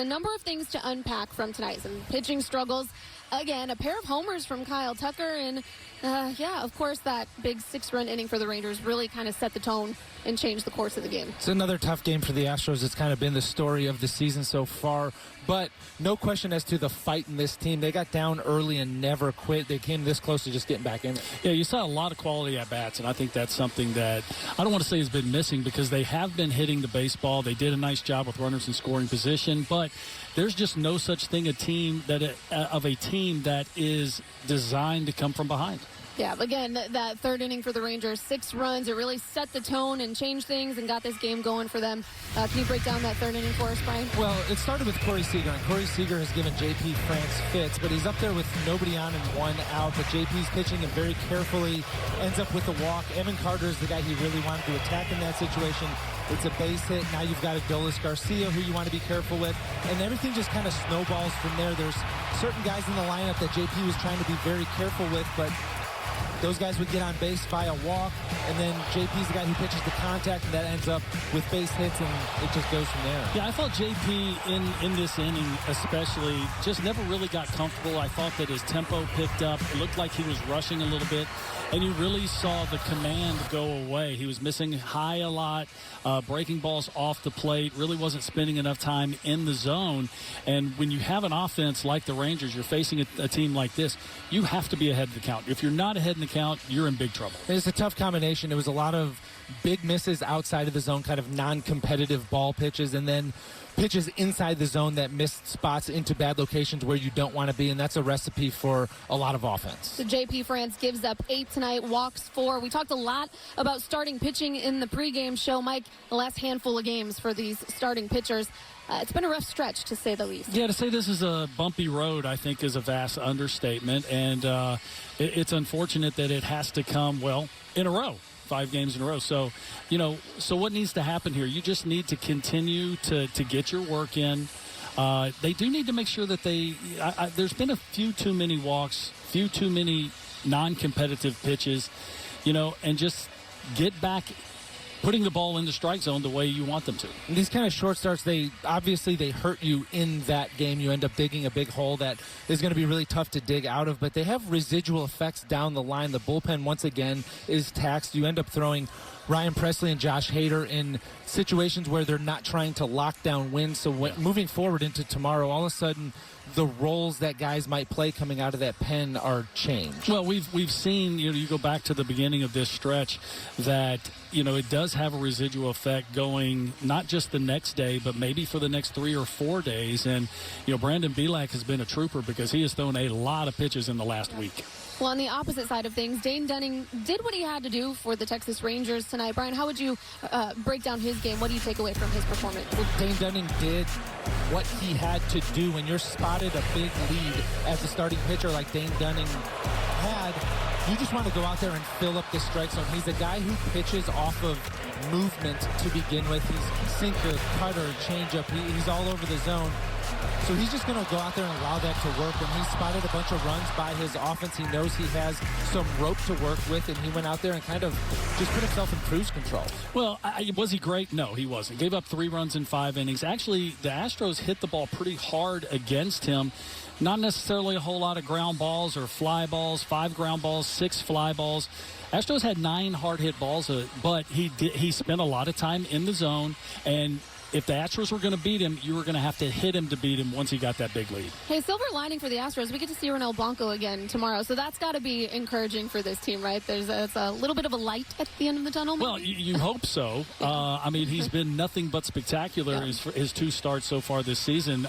A number of things to unpack from tonight. Some pitching struggles. Again, a pair of homers from Kyle Tucker. And, of course, that big 6-run inning for the Rangers really kind of set the tone and changed the course of the game. It's another tough game for the Astros. It's kind of been the story of the season so far. But no question as to the fight in this team. They got down early and never quit. They came this close to just getting back in it. Yeah, you saw a lot of quality at-bats, and I think that's something that I don't want to say has been missing because they have been hitting the baseball. They did a nice job with runners in scoring position, but there's just no such thing of a team that is designed to come from behind. Yeah, again, that third inning for the Rangers, 6 runs. It really set the tone and changed things and got this game going for them. Can you break down that third inning for us, Brian? Well, it started with Corey Seager, and Corey Seager has given J.P. France fits, but he's up there with nobody on and 1 out. But J.P.'s pitching him very carefully, ends up with a walk. Evan Carter is the guy he really wanted to attack in that situation. It's a base hit. Now you've got Adolis Garcia, who you want to be careful with. And everything just kind of snowballs from there. There's certain guys in the lineup that J.P. was trying to be very careful with, but those guys would get on base by a walk, and then JP's the guy who pitches the contact, and that ends up with base hits, and it just goes from there. Yeah, I thought JP in this inning especially just never really got comfortable. I thought that his tempo picked up. It looked like he was rushing a little bit, and you really saw the command go away. He was missing high a lot, breaking balls off the plate, really wasn't spending enough time in the zone. And when you have an offense like the Rangers, you're facing a team like this, you have to be ahead of the count. If you're not ahead in the count, you're in big trouble. It's a tough combination. It was a lot of big misses outside of the zone, kind of non-competitive ball pitches, and then pitches inside the zone that missed spots into bad locations where you don't want to be, and that's a recipe for a lot of offense. So J.P. France gives up 8 tonight, walks 4. We talked a lot about starting pitching in the pregame show. Mike, the last handful of games for these starting pitchers. It's been a rough stretch, to say the least. Yeah, to say this is a bumpy road, I think, is a vast understatement. And it's unfortunate that it has to come, in a row. 5 games in a row. So, so what needs to happen here? You just need to continue to get your work in. They do need to make sure that there's been a few too many walks, few too many non-competitive pitches, and just get back putting the ball in the strike zone the way you want them to. And these kind of short starts, they hurt you in that game. You end up digging a big hole that is going to be really tough to dig out of, but they have residual effects down the line. The bullpen, once again, is taxed. You end up throwing Ryan Presley and Josh Hader in situations where they're not trying to lock down wins. So moving forward into tomorrow, all of a sudden, the roles that guys might play coming out of that pen are changed. Well, we've seen, you go back to the beginning of this stretch that, it does have a residual effect going not just the next day, but maybe for the next 3 or 4 days. And, Brandon Bielak has been a trooper because he has thrown a lot of pitches in the last week. Well, on the opposite side of things, Dane Dunning did what he had to do for the Texas Rangers tonight. Brian, how would you break down his game? What do you take away from his performance? Well, Dane Dunning did what he had to do. When you're spotted a big lead as a starting pitcher like Dane Dunning had, you just want to go out there and fill up the strike zone. He's a guy who pitches off of movement to begin with. He's sinker, cutter, changeup. He's all over the zone. So he's just going to go out there and allow that to work. When he spotted a bunch of runs by his offense, he knows he has some rope to work with, and he went out there and kind of just put himself in cruise control. Well, was he great? No, he wasn't. Gave up 3 runs in 5 innings. Actually, the Astros hit the ball pretty hard against him. Not necessarily a whole lot of ground balls or fly balls, 5 ground balls, 6 fly balls. Astros had 9 hard hit balls, but he spent a lot of time in the zone, and if the Astros were going to beat him, you were going to have to hit him to beat him once he got that big lead. Hey, silver lining for the Astros, we get to see Ronel Blanco again tomorrow, so that's got to be encouraging for this team, right? It's a little bit of a light at the end of the tunnel. Maybe? Well, you hope so. He's been nothing but spectacular his 2 starts so far this season.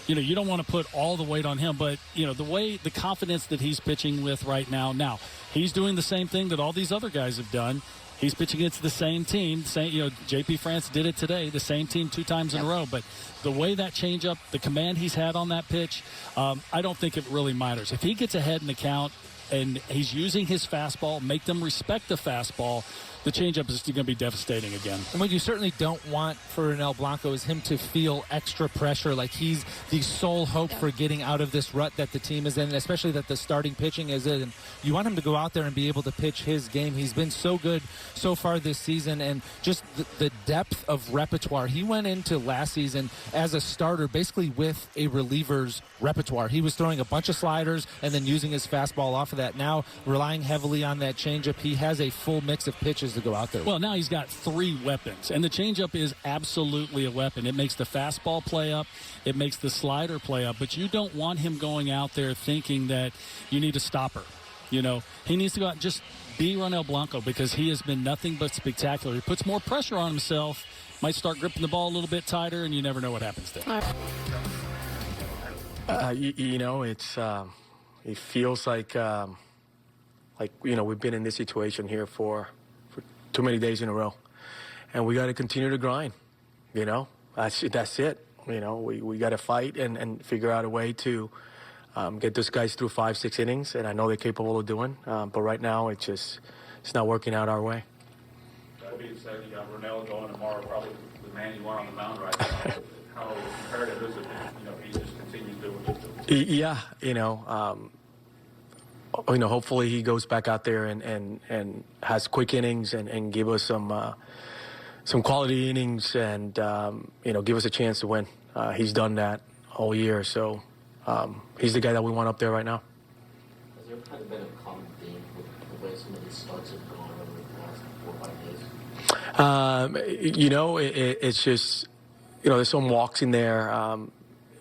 You don't want to put all the weight on him, but, the confidence that he's pitching with right now. Now, he's doing the same thing that all these other guys have done. He's pitching against the same team. J.P. France did it today, the same team 2 times in a row. But the way that changeup, the command he's had on that pitch, I don't think it really matters. If he gets ahead in the count and he's using his fastball, make them respect the fastball, the changeup is going to be devastating again. And what you certainly don't want for Ronel Blanco is him to feel extra pressure, like he's the sole hope for getting out of this rut that the team is in, especially that the starting pitching is in. You want him to go out there and be able to pitch his game. He's been so good so far this season, and just the depth of repertoire. He went into last season as a starter basically with a reliever's repertoire. He was throwing a bunch of sliders and then using his fastball off of that. Now relying heavily on that changeup. He has a full mix of pitches to go out there with. Well, now he's got 3 weapons, and the changeup is absolutely a weapon. It makes the fastball play up. It makes the slider play up, but you don't want him going out there thinking that you need a stopper. You know, he needs to go out and just be Ronel Blanco, because he has been nothing but spectacular. He puts more pressure on himself, might start gripping the ball a little bit tighter, and you never know what happens there. You know, it's it feels like you know, we've been in this situation here for too many days in a row, and we got to continue to grind. You know, that's it. You know, we got to fight and figure out a way to get those guys through 5-6 innings, and I know they're capable of doing. But right now, it's not working out our way. That being said, you got Ronel going tomorrow, probably the man you want on the mound right now. How imperative is it that, you know, he just continues doing what he's doing? Yeah, you know, hopefully he goes back out there and has quick innings and give us some quality innings and you know, give us a chance to win. He's done that all year, so he's the guy that we want up there right now. Has there kind of been a common theme with the way some of these starts have gone over the past 4 or 5 days? You know, it's just, you know, there's some walks in there.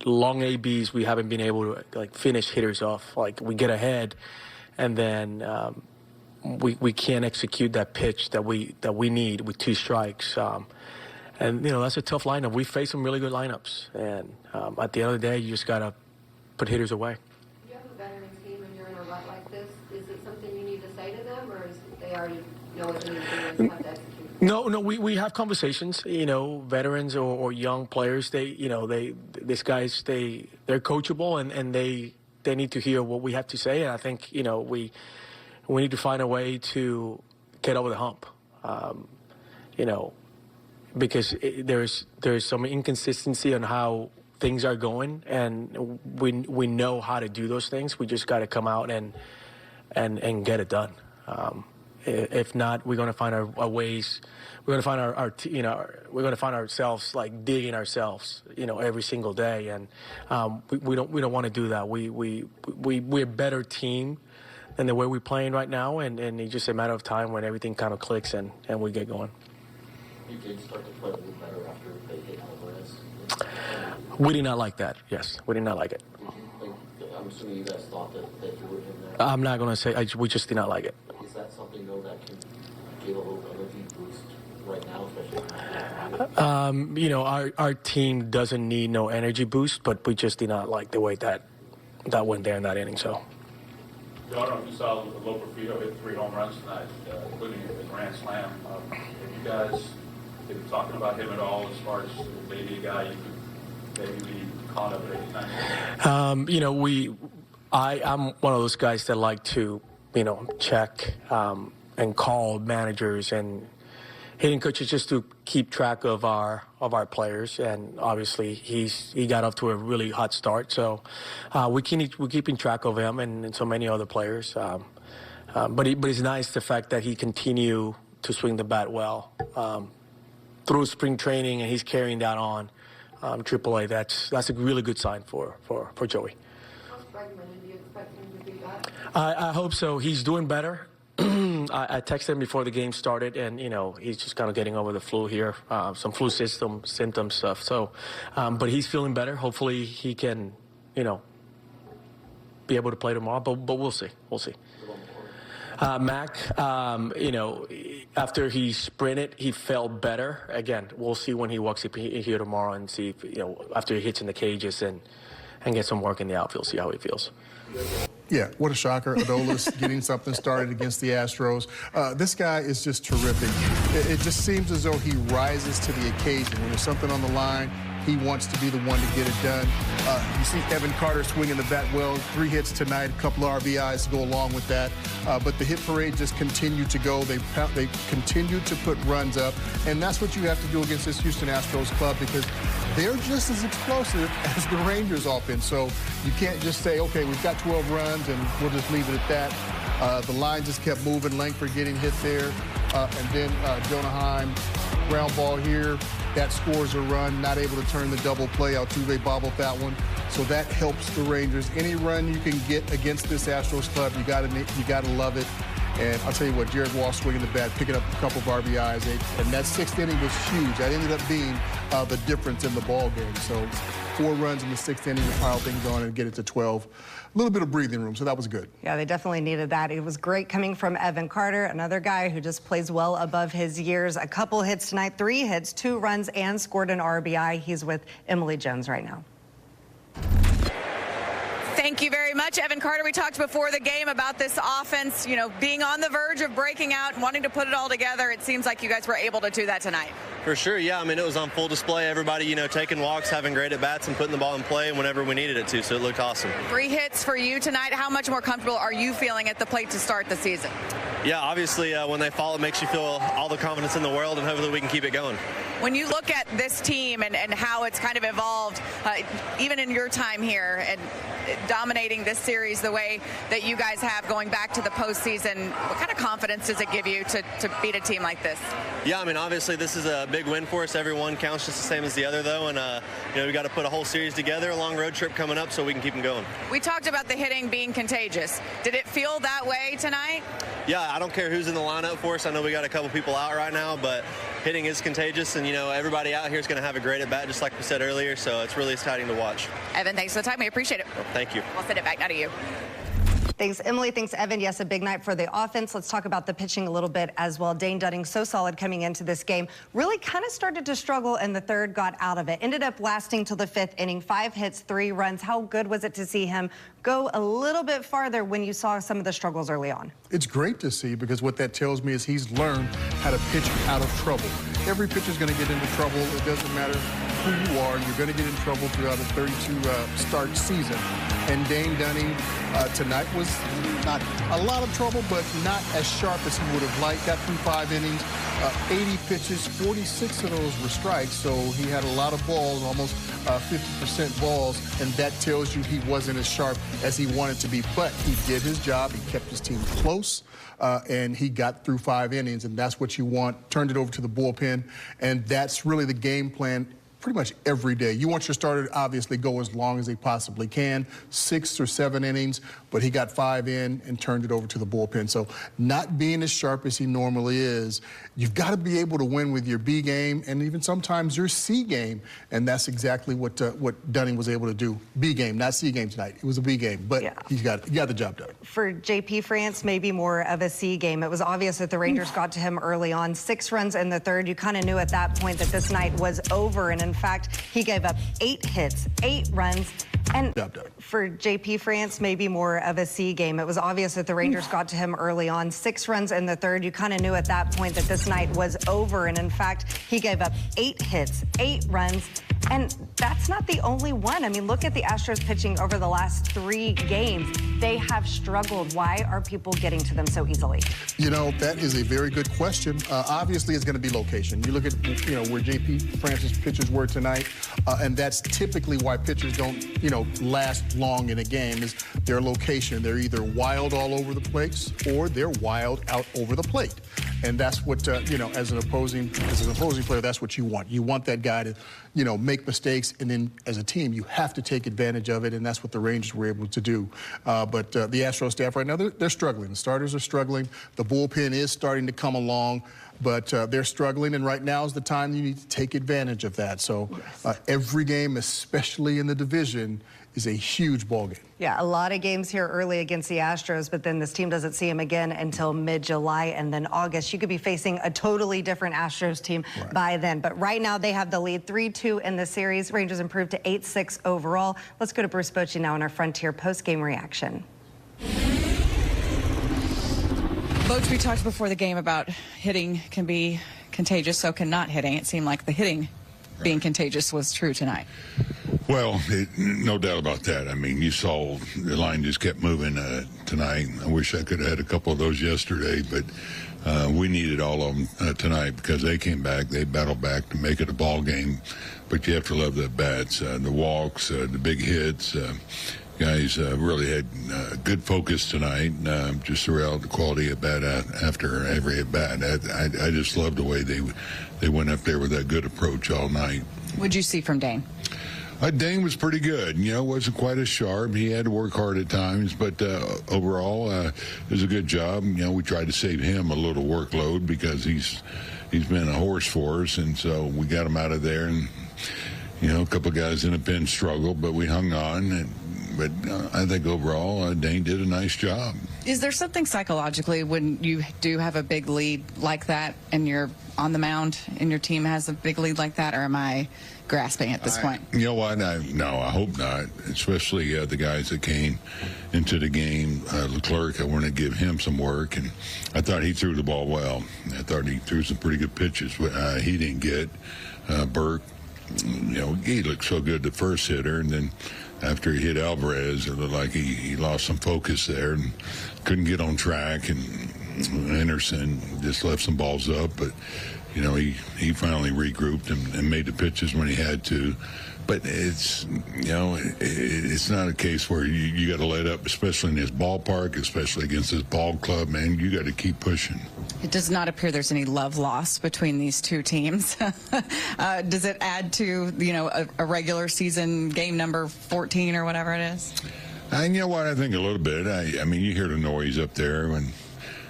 Long ABs, we haven't been able to like finish hitters off. Like we get ahead, and then we can't execute that pitch that we need with 2 strikes. And you know, that's a tough lineup. We face some really good lineups, and at the end of the day, you just gotta put hitters away. You have a veteran team and you're in a rut like this. Is it something you need to say to them, or is they already know what they need to do and have to execute? No, we have conversations. You know, veterans or young players, these guys, they're coachable and they need to hear what we have to say. And I think, you know, we need to find a way to get over the hump. You know, because there's some inconsistency on how things are going, and we know how to do those things. We just got to come out and get it done. If not, we're going to find our ways. We're going to find we're going to find ourselves like digging ourselves, you know, every single day, and we don't want to do that. We're a better team than the way we're playing right now, and it's just a matter of time when everything kind of clicks and we get going. You did start to play a little better after they hit Alvarez. We did not like that. Yes, we did not like it. Did you think? I'm assuming you guys thought that you were in there. I'm not going to say. We just did not like it. Is that something though that can give a little energy boost right now, especially? You know, our team doesn't need no energy boost, but we just did not like the way that went there in that inning. So. I don't know if you saw Loperfido hit 3 home runs tonight, including a grand slam. Have you guys been talking about him at all as far as maybe a guy you could maybe be caught up at any time? You know, I'm one of those guys that like to, you know, check and call managers and hitting coaches just to keep track of our players. And obviously he got off to a really hot start, so we're keeping track of him and so many other players. But it's nice the fact that he continue to swing the bat well through spring training, and he's carrying that on AAA. That's a really good sign for Joey. How's Bregman? Do you expect him to be back? I hope so. He's doing better. I texted him before the game started, and you know, he's just kind of getting over the flu here, some flu symptom stuff. So, but he's feeling better. Hopefully, he can, you know, be able to play tomorrow. But we'll see. We'll see. Mac, you know, after he sprinted, he felt better. Again, we'll see when he walks up here tomorrow and see if, you know, after he hits in the cages and get some work in the outfield, see how he feels. Yeah, what a shocker. Adolis getting something started against the Astros. This guy is just terrific. It just seems as though he rises to the occasion. When there's something on the line, He wants to be the one to get it done. You see Evan Carter swinging the bat well. 3 hits tonight, a couple of RBIs to go along with that. But the hit parade just continued to go. They continued to put runs up, and that's what you have to do against this Houston Astros club, because they're just as explosive as the Rangers offense. So you can't just say, okay, we've got 12 runs and we'll just leave it at that. The line just kept moving. Langford getting hit there. And then Jonah Heim, ground ball here. That scores a run, not able to turn the double play. Altuve bobbled that one. So that helps the Rangers. Any run you can get against this Astros club, you gotta love it. And I'll tell you what, Jared Walsh swinging the bat, picking up a couple of RBIs, and that 6th inning was huge. That ended up being the difference in the ball game. So 4 runs in the 6th inning to pile things on and get it to 12. A little bit of breathing room, so that was good. Yeah, they definitely needed that. It was great coming from Evan Carter, another guy who just plays well above his years. A couple hits tonight, 3 hits, 2 runs, and scored an RBI. He's with Emily Jones right now. Thank you very much, Evan Carter. We talked before the game about this offense, you know, being on the verge of breaking out and wanting to put it all together. It seems like you guys were able to do that tonight. For sure, yeah. I mean, it was on full display. Everybody, you know, taking walks, having great at-bats, and putting the ball in play whenever we needed it to, so it looked awesome. 3 hits for you tonight. How much more comfortable are you feeling at the plate to start the season? Yeah, obviously, when they fall, it makes you feel all the confidence in the world, and hopefully we can keep it going. When you look at this team and how it's kind of evolved, even in your time here and dominating this series the way that you guys have going back to the postseason, what kind of confidence does it give you to beat a team like this? Yeah, I mean, obviously this is a big win for us. Every one counts just the same as the other, though, and you know, we got to put a whole series together, a long road trip coming up, so we can keep them going. We talked about the hitting being contagious. Did it feel that way tonight? Yeah, I don't care who's in the lineup for us. I know we got a couple people out right now, but hitting is contagious, and you know, everybody out here is going to have a great at bat, just like we said earlier, so it's really exciting to watch. Evan, thanks for the time. We appreciate it. Well, thank you. I'll send it back now to you. Thanks, Emily. Thanks, Evan. Yes, a big night for the offense. Let's talk about the pitching a little bit as well. Dane Dunning, so solid coming into this game. Really kind of started to struggle in the 3rd, got out of it. Ended up lasting till the 5th inning. 5 hits, 3 runs. How good was it to see him go a little bit farther when you saw some of the struggles early on? It's great to see, because what that tells me is he's learned how to pitch out of trouble. Every pitcher's going to get into trouble. It doesn't matter who you are. You're going to get in trouble throughout a 32-start season. And Dane Dunning tonight was not a lot of trouble, but not as sharp as he would have liked. Got through 5 innings, 80 pitches, 46 of those were strikes. So he had a lot of balls, almost 50% balls, and that tells you he wasn't as sharp as he wanted to be. But he did his job. He kept his team close, and he got through 5 innings, and that's what you want. Turned it over to the bullpen, and that's really the game plan pretty much every day. You want your starter to obviously go as long as they possibly can, 6 or 7 innings, but he got 5 in and turned it over to the bullpen. So not being as sharp as he normally is, you've got to be able to win with your B game and even sometimes your C game, and that's exactly what Dunning was able to do. B game, not C game tonight. It was a B game, but yeah, he got the job done. For JP France, maybe more of a C game. It was obvious that the Rangers got to him early on. 6 runs in the 3rd. You kind of knew at that point that this night was over, and in fact, he gave up 8 hits, 8 runs, and for JP France, maybe more of a C game. It was obvious that the Rangers got to him early on. 6 runs in the 3rd. You kind of knew at that point that this night was over, and in fact, he gave up 8 hits, 8 runs, and that's not the only one. I mean, look at the Astros pitching over the last 3 games. They have struggled. Why are people getting to them so easily? You know, that is a very good question. Obviously, it's going to be location. You look at, you know, where JP France's pitchers were tonight, and that's typically why pitchers don't, you know, last long in a game, is their location. They're either wild all over the place or they're wild out over the plate. And that's what, you know, as an opposing player, that's what you want. You want that guy to, you know, make mistakes, and then as a team, you have to take advantage of it, and that's what the Rangers were able to do. But the Astros staff right now, they're struggling. The starters are struggling. The bullpen is starting to come along, but they're struggling, and right now is the time you need to take advantage of that. So every game, especially in the division, is a huge ball game. Yeah, a lot of games here early against the Astros, but then this team doesn't see him again until mid-July and then August. You could be facing a totally different Astros team by then. But right now they have the lead 3-2 in the series. Rangers improved to 8-6 overall. Let's go to Bruce Bochy now in our Frontier post-game reaction. Boach, we talked before the game about hitting can be contagious, so can not hitting. It seemed like the hitting being contagious was true tonight. Well, no doubt about that. I mean, you saw the line just kept moving tonight. I wish I could have had a couple of those yesterday, but we needed all of them tonight because they came back. They battled back to make it a ball game. But you have to love the bats, the walks, the big hits. Guys really had good focus tonight, just throughout the quality of bat after every at bat. I just love the way they went up there with that good approach all night. What'd you see from Dane? Dane was pretty good. Wasn't quite as sharp. He had to work hard at times, but overall, it was a good job. We tried to save him a little workload because he's been a horse for us, and so we got him out of there. And a couple of guys in the pen struggled, but we hung on. But I think overall, Dane did a nice job. Is there something psychologically when you do have a big lead like that and you're on the mound and your team has a big lead like that, or am I grasping at this point? You know what? No, I hope not, especially the guys that came into the game. Leclerc, I want to give him some work, and I thought he threw the ball well. I thought he threw some pretty good pitches. He didn't get Burke. He looked so good, the first hitter, and then after he hit Alvarez, it looked like he lost some focus there and couldn't get on track, and Anderson just left some balls up, but he finally regrouped and made the pitches when he had to. But it's it's not a case where you got to let up, especially in this ballpark, especially against this ball club, man. You got to keep pushing. It does not appear there's any love lost between these two teams. Does it add to a regular season game number 14 or whatever it is? And you know what? I think a little bit. I mean, you hear the noise up there when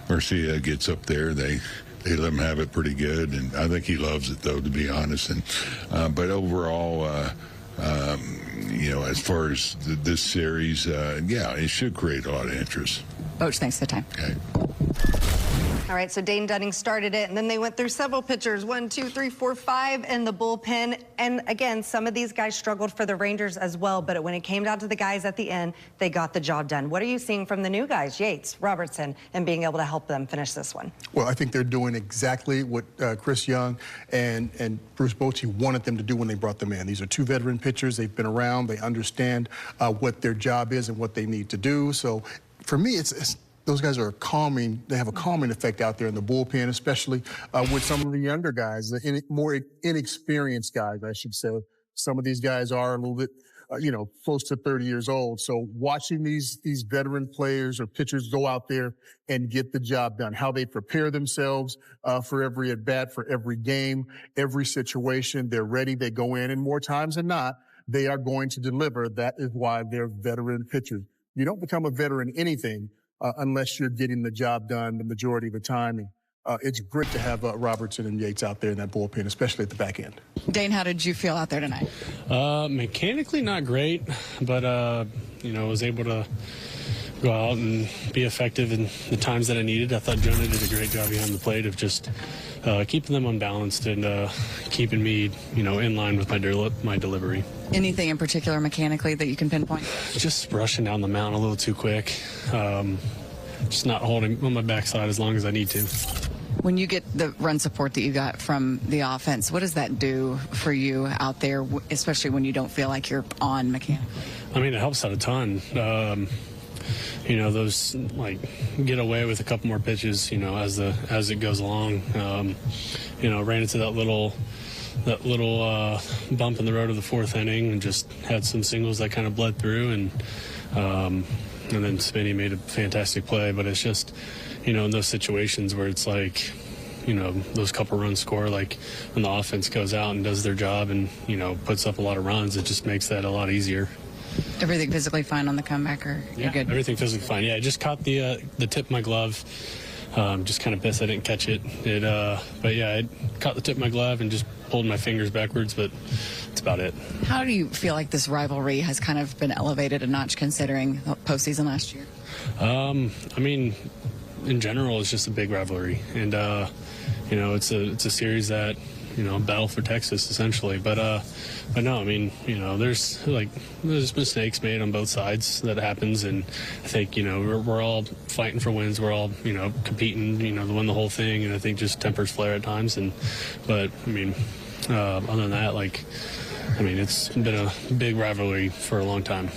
Garcia gets up there. They let him have it pretty good, and I think he loves it, though, to be honest. And but overall, as far as this series, it should create a lot of interest. Coach, thanks for the time. Okay. All right, so Dane Dunning started it, and then they went through several pitchers, 1, 2, 3, 4, 5 in the bullpen. And again, some of these guys struggled for the Rangers as well, but when it came down to the guys at the end, they got the job done. What are you seeing from the new guys, Yates, Robertson, and being able to help them finish this one? Well, I think they're doing exactly what Chris Young and Bruce Bochy wanted them to do when they brought them in. These are two veteran pitchers. They've been around. They understand what their job is and what they need to do. So for me, it's those guys are calming. They have a calming effect out there in the bullpen, especially with some of the younger guys, the more inexperienced guys, I should say. Some of these guys are a little bit, close to 30 years old. So watching these veteran players or pitchers go out there and get the job done, how they prepare themselves for every at-bat, for every game, every situation, they're ready, they go in, and more times than not, they are going to deliver. That is why they're veteran pitchers. You don't become a veteran anything unless you're getting the job done the majority of the time. And it's great to have Robertson and Yates out there in that bullpen, especially at the back end. Dane, how did you feel out there tonight? Mechanically not great, but was able to go out and be effective in the times that I needed. I thought Jonah did a great job behind the plate of just keeping them unbalanced and keeping me, in line with my delivery. Anything in particular mechanically that you can pinpoint? Just rushing down the mound a little too quick. Just not holding on my backside as long as I need to. When you get the run support that you got from the offense, what does that do for you out there, especially when you don't feel like you're on mechanically? I mean, it helps out a ton. Those get away with a couple more pitches, as it goes along. Ran into that little bump in the road of the fourth inning and just had some singles that kind of bled through, and then Spinney made a fantastic play. But it's just, in those situations where it's like, those couple runs score, like when the offense goes out and does their job and, puts up a lot of runs, it just makes that a lot easier. Everything physically fine on the comeback, or you're good? Everything physically fine. Yeah, I just caught the tip of my glove. Just kind of pissed I didn't catch it. But yeah, I caught the tip of my glove and just pulled my fingers backwards, but that's about it. How do you feel like this rivalry has kind of been elevated a notch considering the postseason last year? I mean, in general, it's just a big rivalry, and it's a series that battle for Texas essentially. But no, I mean, there's mistakes made on both sides that happens, and I think we're all fighting for wins. We're all competing to win the whole thing, and I think just tempers flare at times. But I mean, other than that, it's been a big rivalry for a long time.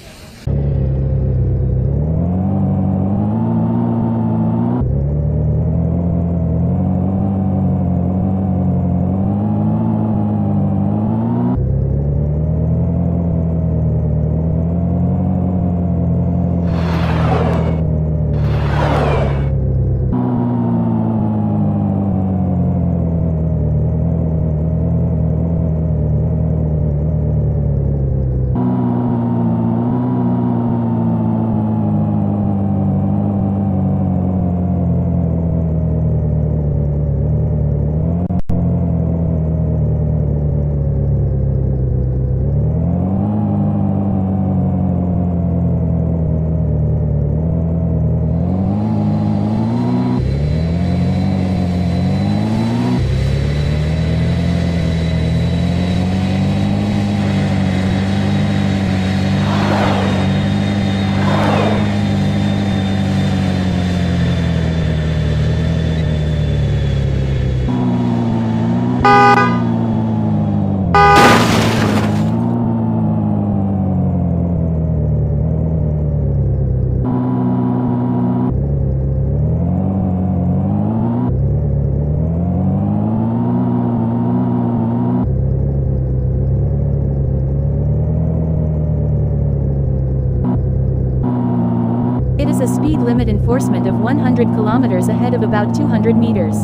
It is a speed limit enforcement of 100 kilometers ahead of about 200 meters.